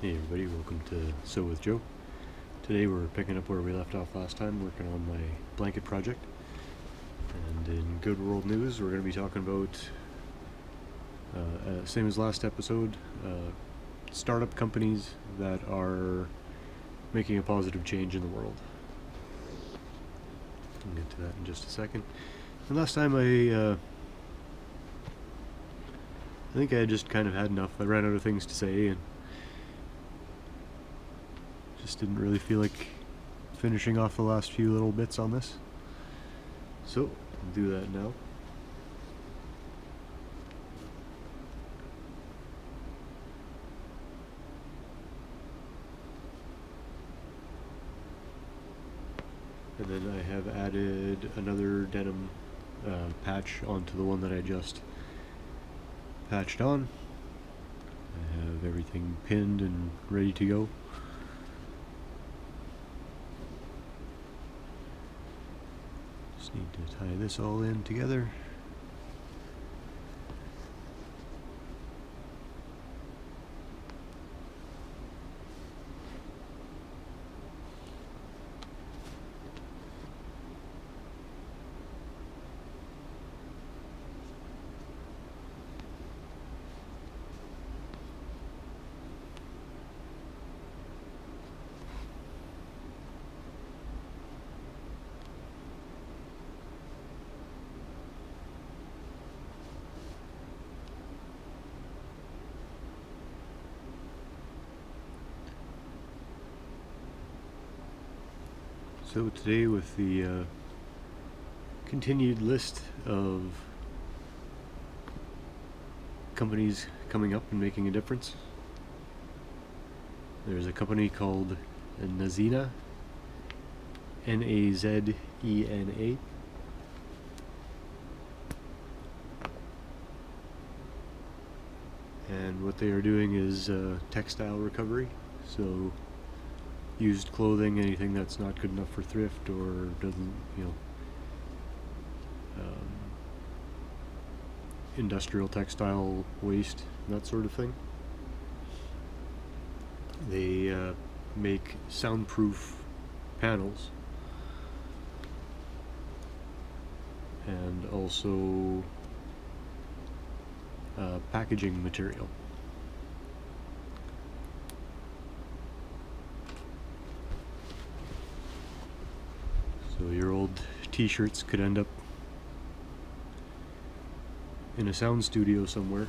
Hey everybody, welcome to Sew with Joe. Today we're picking up where we left off last time, working on my blanket project. And in good world news, we're going to be talking about, same as last episode, startup companies that are making a positive change in the world. I'll get to that in just a second. And last time I think I just kind of had enough. I ran out of things to say and just didn't really feel like finishing off the last few little bits on this. So, I'll do that now. And then I have added another denim patch onto the one that I just patched on. I have everything pinned and ready to go. Just need to tie this all in together. So today, with the continued list of companies coming up and making a difference, there's a company called Nazena, Nazena, and what they are doing is textile recovery. So used clothing, anything that's not good enough for thrift or doesn't, industrial textile waste, that sort of thing. They make soundproof panels and also packaging material. So your old t-shirts could end up in a sound studio somewhere,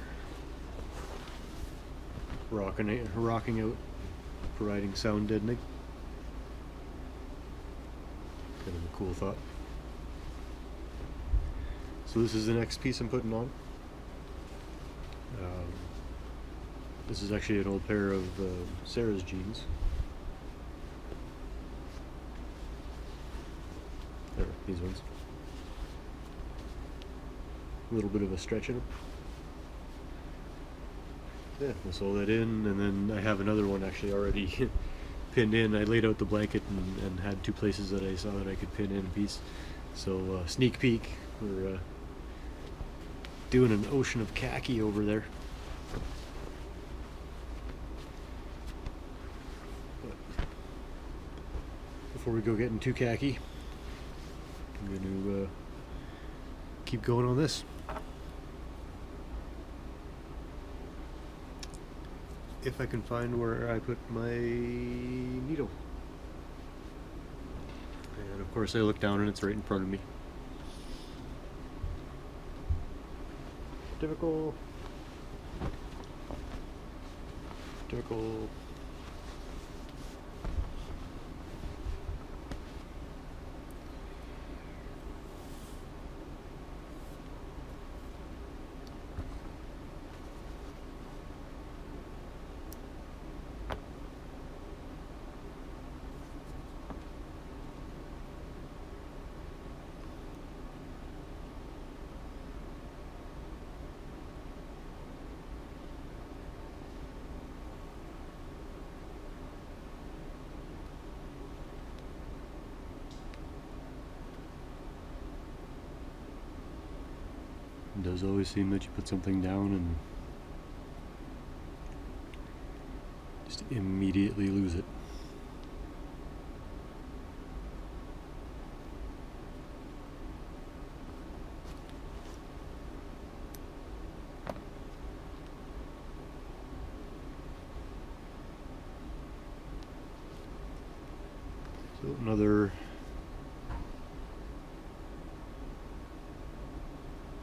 rocking out, providing sound deadening. Kind of a cool thought. So this is the next piece I'm putting on. This is actually an old pair of Sarah's jeans. There, these ones. A little bit of a stretch in them. Yeah, we'll sew that in, and then I have another one actually already pinned in. I laid out the blanket and had two places that I saw that I could pin in a piece. So sneak peek, we're doing an ocean of khaki over there. But before we go getting too khaki, I'm going to keep going on this. If I can find where I put my needle. And of course I look down and it's right in front of me. Typical. It does always seem that you put something down and Just immediately lose it. So another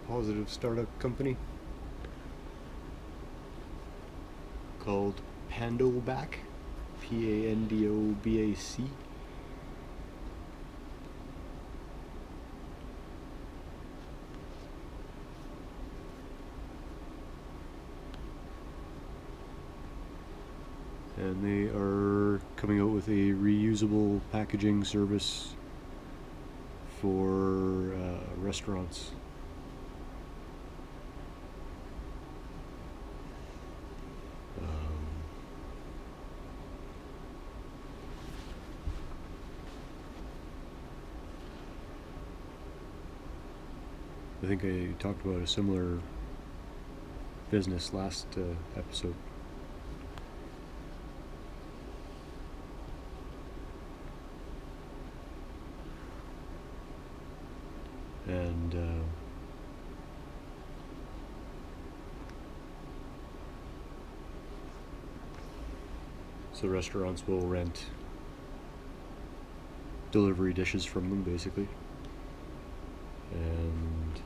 positive startup company called Pandobac, Pandobac. And they are coming out with a reusable packaging service for restaurants. I think I talked about a similar business last episode. And so restaurants will rent delivery dishes from them, basically, and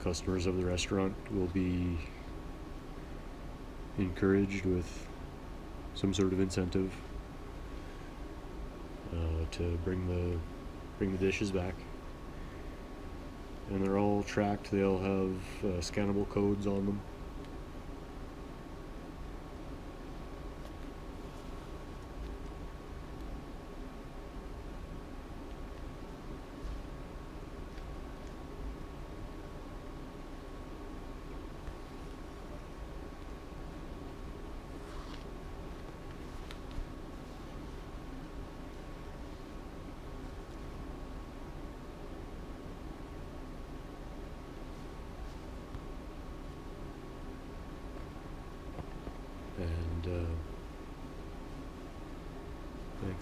customers of the restaurant will be encouraged with some sort of incentive to bring the dishes back, and they're all tracked. They'll have scannable codes on them. And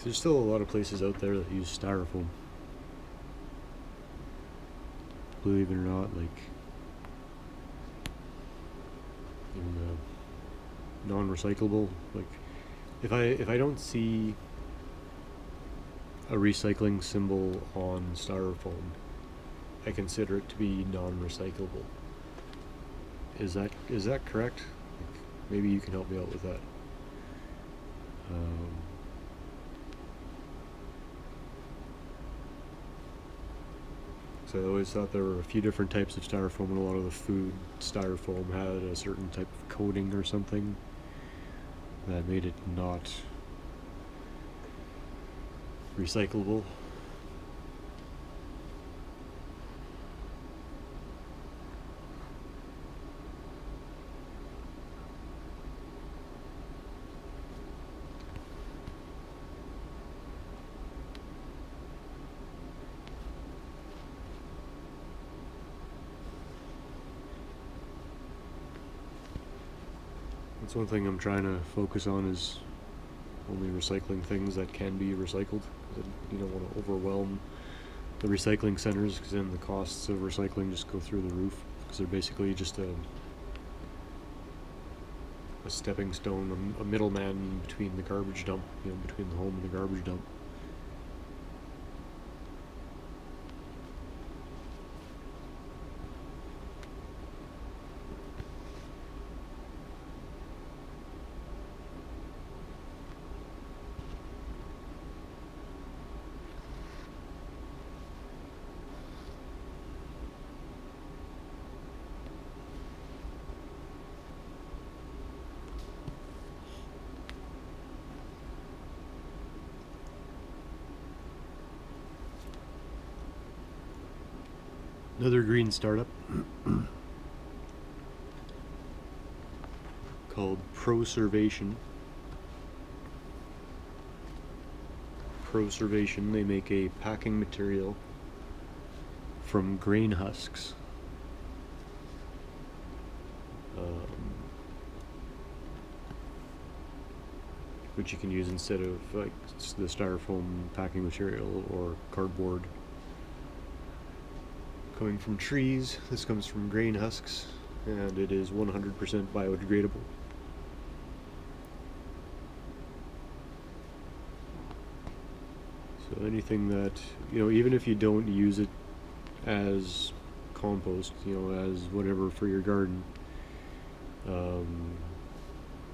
there's still a lot of places out there that use styrofoam. Believe it or not, like even non-recyclable. Like if I don't see a recycling symbol on styrofoam, I consider it to be non-recyclable. Is that correct? Like, maybe you can help me out with that. So I always thought there were a few different types of styrofoam, and a lot of the food styrofoam had a certain type of coating or something that made it not recyclable. That's one thing I'm trying to focus on, is only recycling things that can be recycled. You don't want to overwhelm the recycling centers, because then the costs of recycling just go through the roof, because they're basically just a stepping stone, a middleman between the garbage dump, between the home and the garbage dump. Another green startup called Proservation. Proservation, they make a packing material from grain husks. which you can use instead of like the styrofoam packing material or cardboard. Coming from trees, this comes from grain husks, and it is 100% biodegradable. So anything that, even if you don't use it as compost, as whatever for your garden,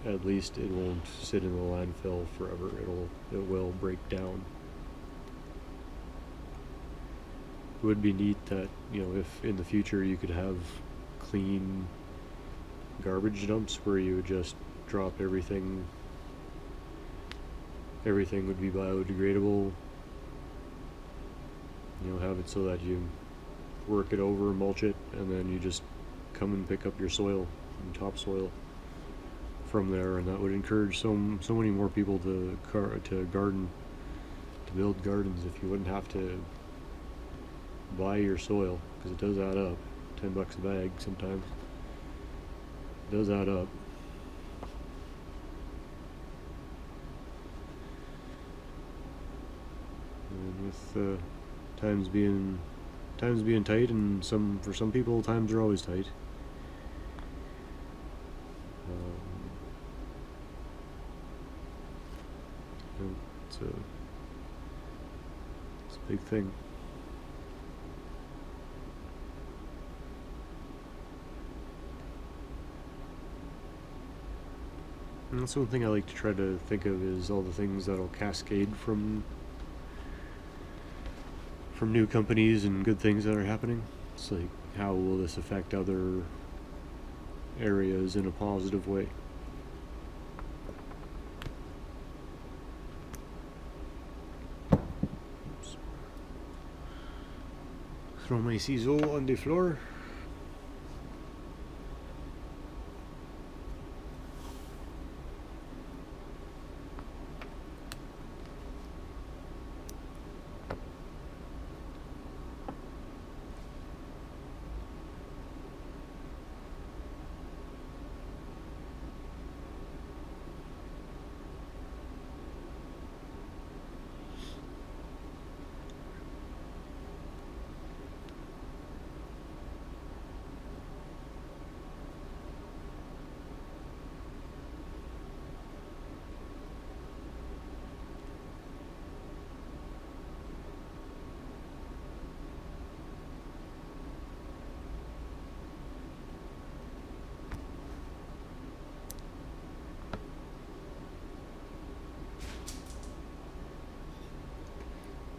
at least it won't sit in the landfill forever. It will break down. It would be neat that, if in the future you could have clean garbage dumps where you would just drop everything would be biodegradable. Have it so that you work it over, mulch it, and then you just come and pick up your soil and topsoil from there, and that would encourage so many more people to garden, to build gardens, if you wouldn't have to buy your soil, because it does add up. $10 a bag sometimes. It does add up. And with times being tight, and for some people times are always tight. It's a big thing. And that's one thing I like to try to think of, is all the things that'll cascade from new companies and good things that are happening. It's like, how will this affect other areas in a positive way? Oops. Throw my ciseaux on the floor.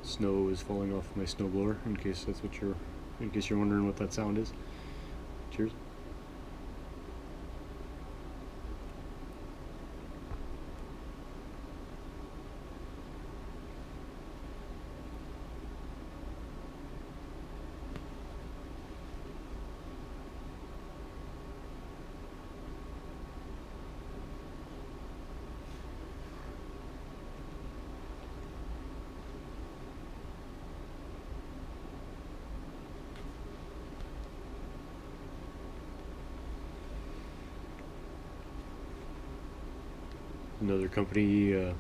Snow is falling off my snowblower, in case you're wondering what that sound is. Cheers. Another company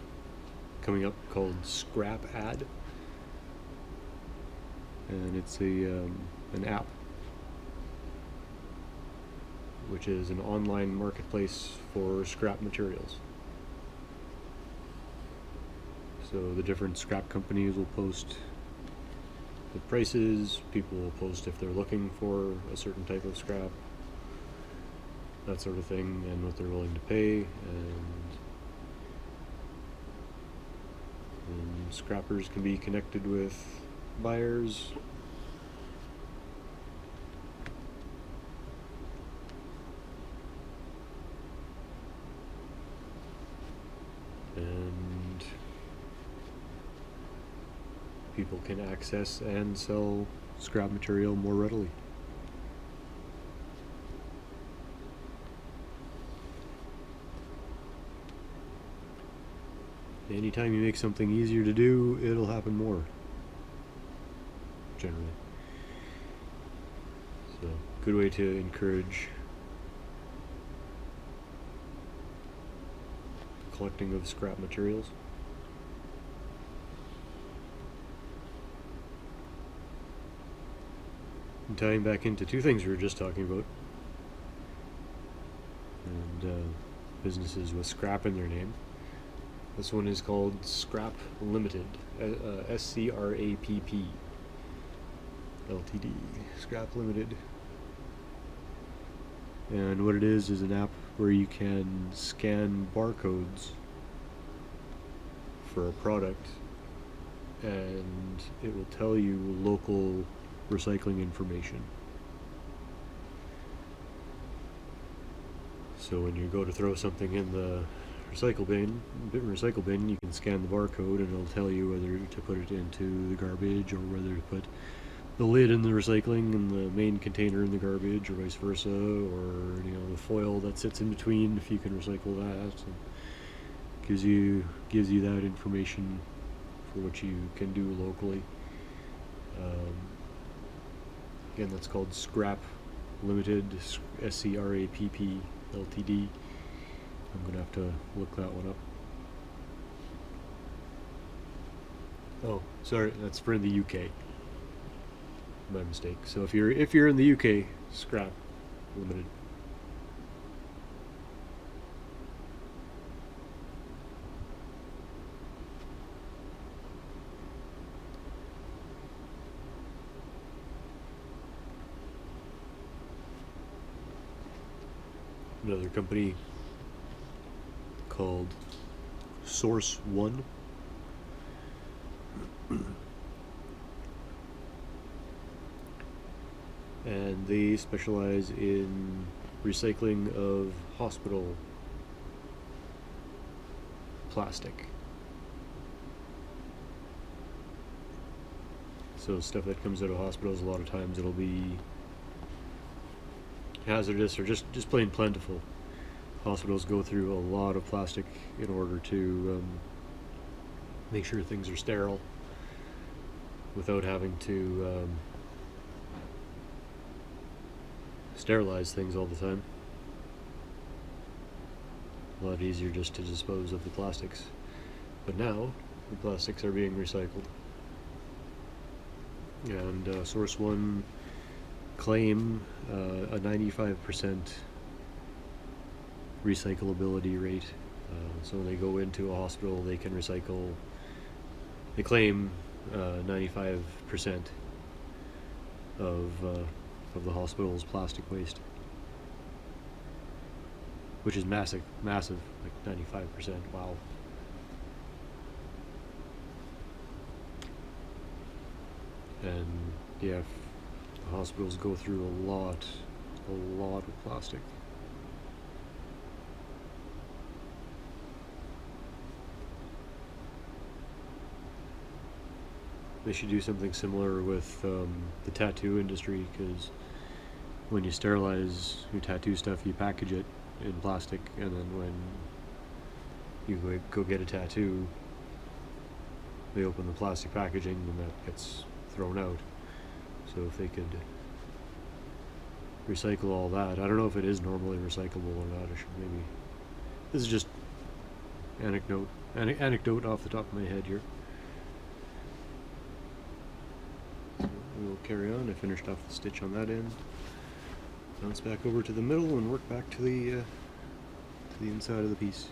coming up called Scrap Ad, and it's an app, which is an online marketplace for scrap materials. So the different scrap companies will post the prices, people will post if they're looking for a certain type of scrap, that sort of thing, and what they're willing to pay, and scrappers can be connected with buyers. And people can access and sell scrap material more readily. Anytime you make something easier to do, it'll happen more, generally. So, good way to collecting of scrap materials. And tying back into two things we were just talking about, and businesses with scrap in their name. This one is called Scrap Limited, SCRAPP Ltd, Scrap Limited. And what it is an app where you can scan barcodes for a product, and it will tell you local recycling information. So when you go to throw something in the recycle bin, you can scan the barcode and it'll tell you whether to put it into the garbage or whether to put the lid in the recycling and the main container in the garbage, or vice versa, or the foil that sits in between, if you can recycle that. And gives you that information for what you can do locally. Again, that's called Scrap Limited, SCRAPP Ltd. I'm gonna have to look that one up. Oh, sorry, that's for the UK. My mistake. So if you're in the UK, Scrap Limited. Another company called SwJ. And they specialize in recycling of hospital plastic. So stuff that comes out of hospitals, a lot of times it'll be hazardous or just plain plentiful. Hospitals go through a lot of plastic in order to make sure things are sterile without having to sterilize things all the time. A lot easier just to dispose of the plastics. But now, the plastics are being recycled. And SwJ claim a 95% recyclability rate. So when they go into a hospital, they can recycle, they claim 95% of the hospital's plastic waste, which is massive, like 95%. Wow. And yeah, hospitals go through a lot of plastic. They should do something similar with the tattoo industry, because when you sterilize your tattoo stuff, you package it in plastic, and then when you go get a tattoo, they open the plastic packaging and that gets thrown out. So if they could recycle all that, I don't know if it is normally recyclable or not. I should maybe, this is just anecdote off the top of my head here. So we'll carry on. I finished off the stitch on that end. Bounce back over to the middle and work back to the inside of the piece.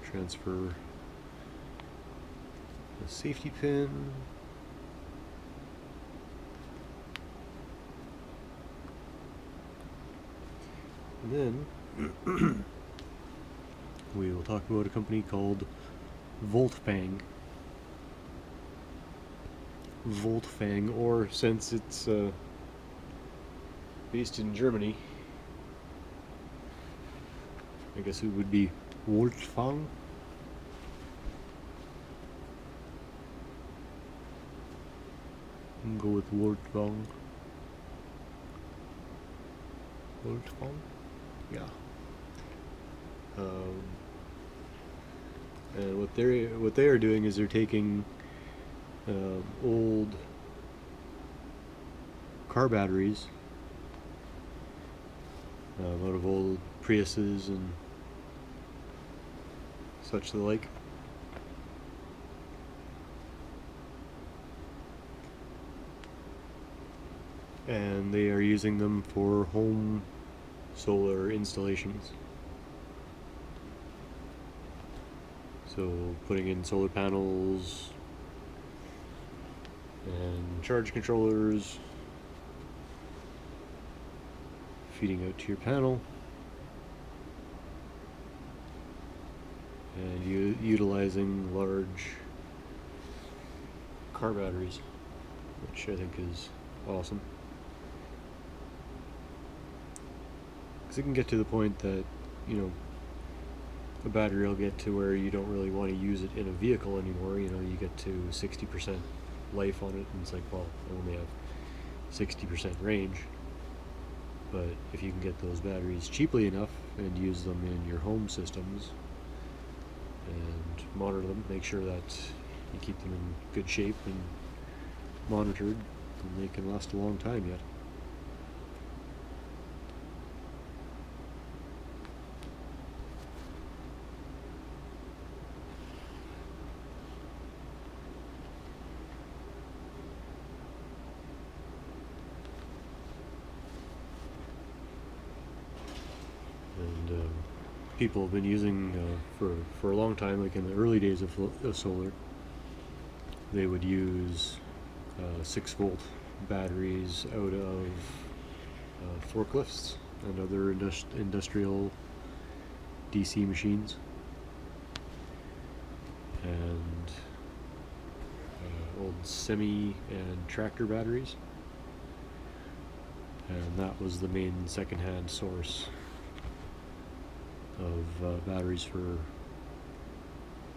Transfer the safety pin. And then we will talk about a company called Voltfang. Voltfang, or since it's based in Germany, I guess it would be Voltfang. Go with Voltfang. Voltfang? Yeah. And what they are doing is they're taking old car batteries out of old Priuses and such the like. And they are using them for home solar installations. So putting in solar panels and charge controllers, feeding out to your panel, and utilizing large car batteries, which I think is awesome. Because it can get to the point that, you know, a battery will get to where you don't really want to use it in a vehicle anymore. You know, you get to 60% life on it, and it's like, well, I only have 60% range. But if you can get those batteries cheaply enough and use them in your home systems and monitor them, make sure that you keep them in good shape and monitored, then they can last a long time yet. And people have been using for a long time, like in the early days of solar, they would use 6-volt batteries out of forklifts and other industrial DC machines, and old semi and tractor batteries, and that was the main second-hand source of batteries for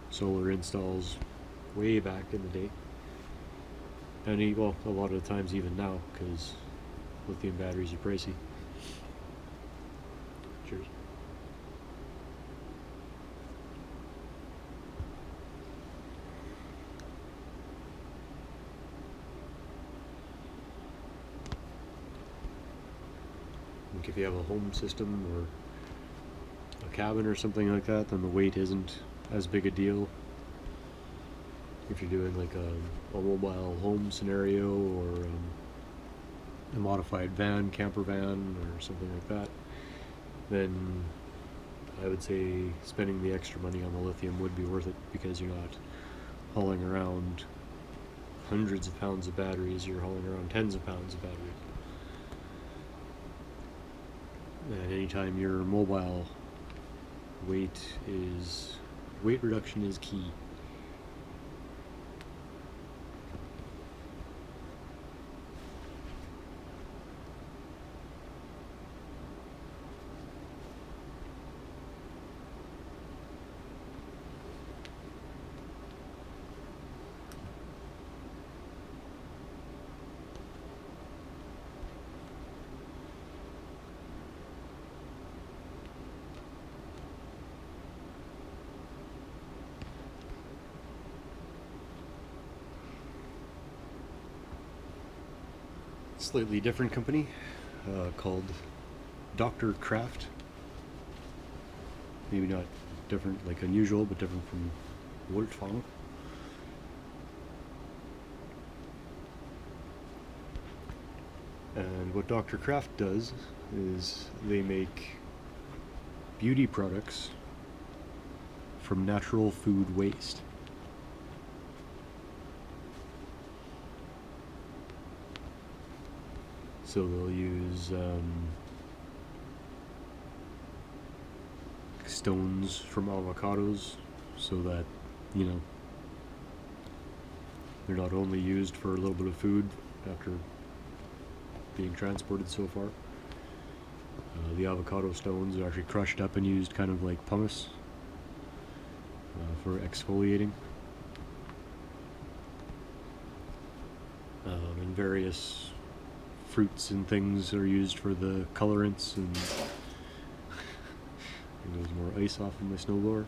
solar installs way back in the day. And well, a lot of the times even now, because lithium batteries are pricey. Cheers. Like if you have a home system or a cabin or something like that, then the weight isn't as big a deal. If you're doing like a mobile home scenario or a modified van, camper van, or something like that, then I would say spending the extra money on the lithium would be worth it, because you're not hauling around hundreds of pounds of batteries, you're hauling around tens of pounds of batteries. And anytime you're mobile, weight reduction is key. Slightly different company called Dr. Kraft. Maybe not different, like unusual, but different from Wolfgang. And what Dr. Kraft does is they make beauty products from natural food waste. So they'll use stones from avocados, so that, you know, they're not only used for a little bit of food after being transported so far. The avocado stones are actually crushed up and used kind of like pumice for exfoliating. And various fruits and things are used for the colorants, and there's more ice off in my snowblower.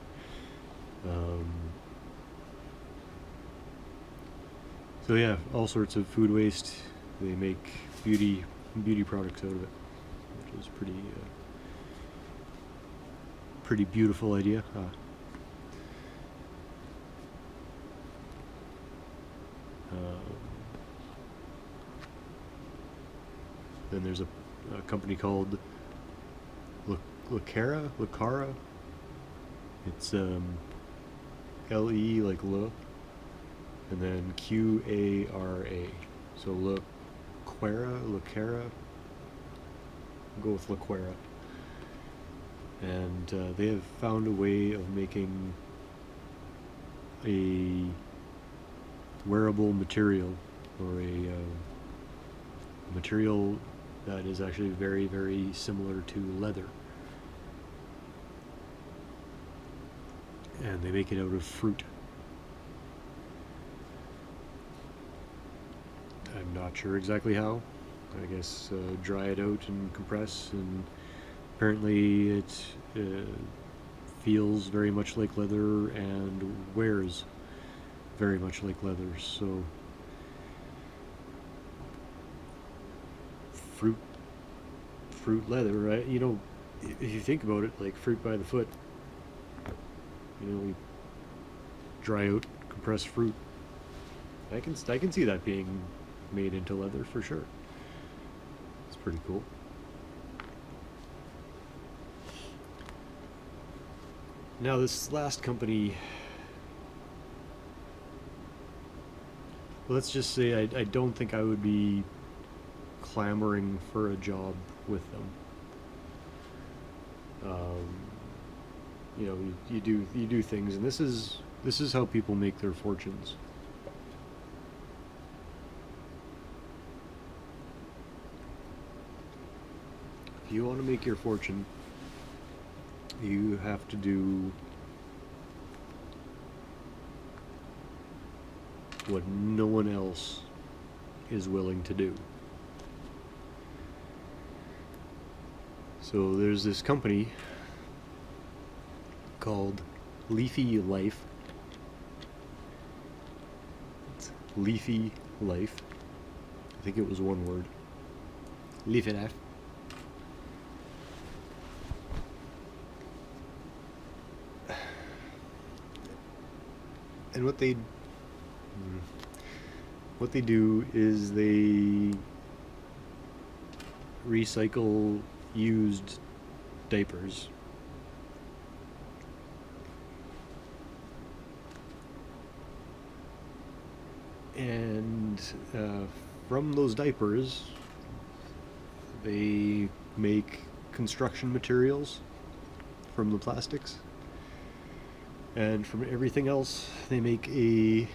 So yeah, all sorts of food waste. They make beauty products out of it, which is pretty beautiful idea. Then there's a company called Lucara. It's L-E like L, and then Q-A-R-A. So Lucara. I'll go with Lucara. And they have found a way of making a wearable material, or a material that is actually very, very similar to leather. And they make it out of fruit. I'm not sure exactly how. I guess dry it out and compress, and apparently it feels very much like leather and wears very much like leather. So fruit leather, right? You know, if you think about it, like fruit by the foot. You know, we dry out, compress fruit. I can see that being made into leather for sure. It's pretty cool. Now this last company, let's just say I don't think I would be clamoring for a job with them. You know, you do things, and this is how people make their fortunes. If you want to make your fortune, you have to do what no one else is willing to do. So there's this company called Leafy Life. It's Leafy Life. I think it was one word. Leafy Life. And what they do is they recycle used diapers. And from those diapers, they make construction materials from the plastics. And from everything else, they make a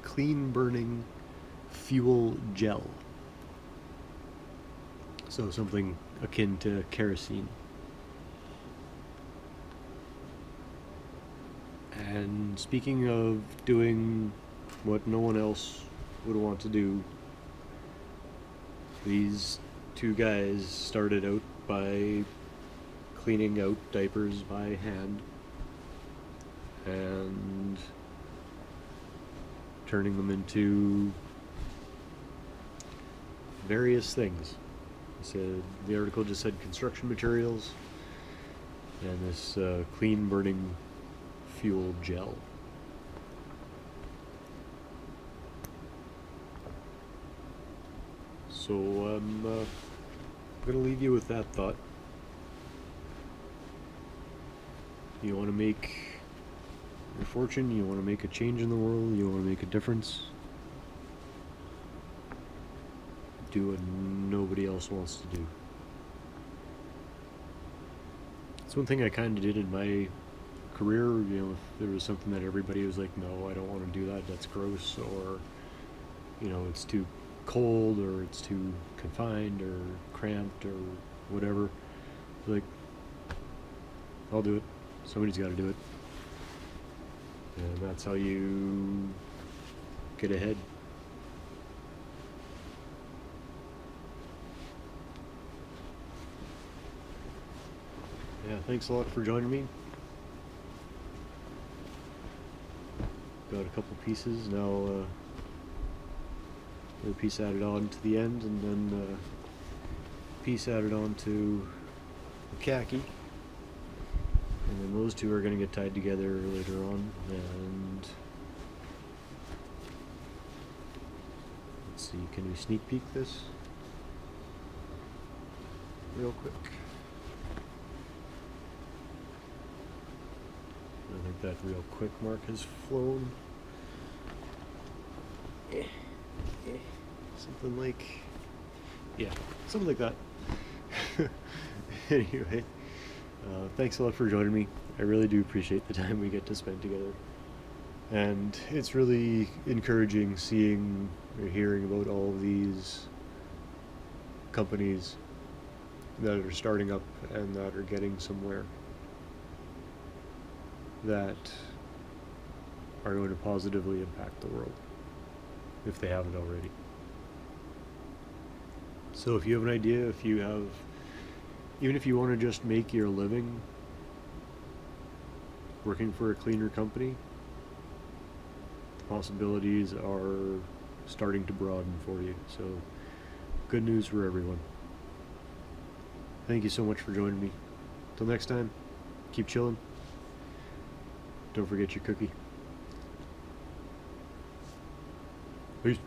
clean burning fuel gel. So something akin to kerosene. And speaking of doing what no one else would want to do, these two guys started out by cleaning out diapers by hand and turning them into various things. The article just said construction materials and this clean burning fuel gel. So I'm going to leave you with that thought. You want to make your fortune, you want to make a change in the world, you want to make a difference, do what nobody else wants to do. It's one thing I kind of did in my career. You know, if there was something that everybody was like, no, I don't want to do that, that's gross, or, you know, it's too cold, or it's too confined, or cramped, or whatever, like, I'll do it. Somebody's got to do it. And that's how you get ahead. Yeah, thanks a lot for joining me. Got a couple pieces now. A piece added on to the end, and then a piece added on to the khaki. And then those two are going to get tied together later on. And let's see, can we sneak peek this real quick? I think that real quick mark has flown. Something like, yeah, something like that. Anyway, thanks a lot for joining me. I really do appreciate the time we get to spend together. And it's really encouraging seeing or hearing about all of these companies that are starting up and that are getting somewhere, that are going to positively impact the world, if they haven't already. So if you have an idea, if you have, even if you want to just make your living working for a cleaner company, the possibilities are starting to broaden for you. So good news for everyone. Thank you so much for joining me. Till next time, keep chilling. Don't forget your cookie. Peace.